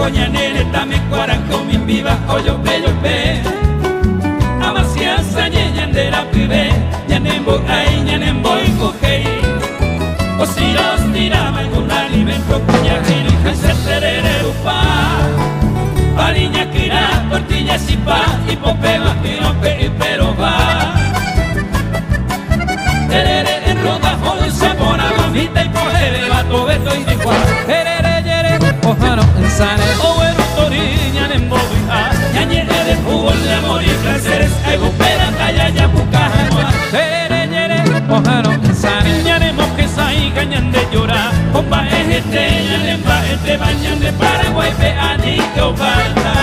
coña nene tame cuaranco mi viva oyo pe amasia sañe ñandera pibe ñanembo ay ñanembo y cogei o si los tiraba con alimento coña giri se terere upa pariña kira tortilla sipa y popeba y no pe pero va terere en rodajo de sabor a mamita y pojere bato beto y de cual terere yere ojano en sane o en toriña en bobiha ñañe de fútbol de amor y placeres hay bupera calla ya bucajanoa terere yere ojano en sane ñanemos que sai cañan de llorar compa ejete ñanemba este bañan de Paraguay pe ani que ovalta.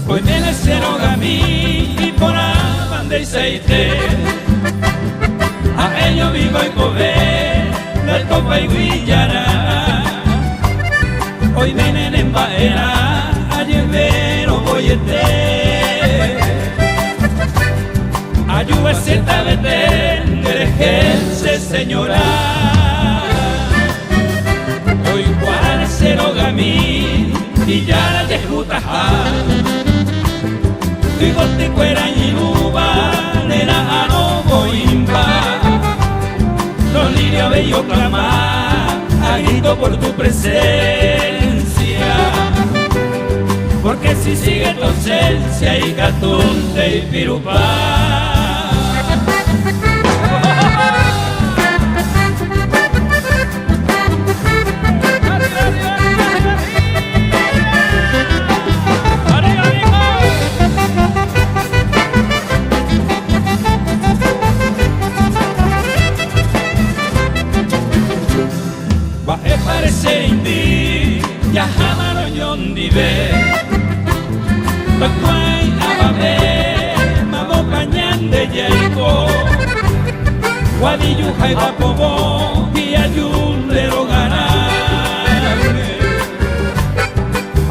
Hoy viene cero gamí y por abande y seite a ello vivo y cover del copa y guillará. Hoy vienen en baera a llevero boyete ayuda cierta vete derejense señora. Hoy cual cero gamí y ya la yejuta y te cuera y luba nena a no boimba los lirios bello clamar a grito por tu presencia porque si sigue tu ausencia y catunte y pirupá. Parece indi ya jamano yondi ve Bakwai ababe mamo cañan de yaiko Guadillu jaiba pobo y ayun de rogarame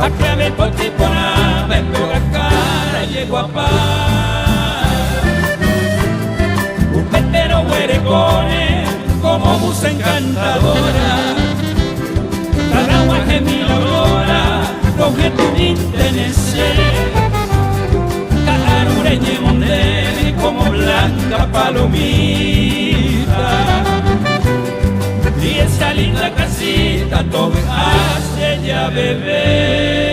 Aclame por ti por ave pega cara y guapa Un petero huerecone como musa encantadora Taragua que mi aurora, coge tu intenese Carureñe monde como blanca palomita Y esa linda casita, todo hace ya bebé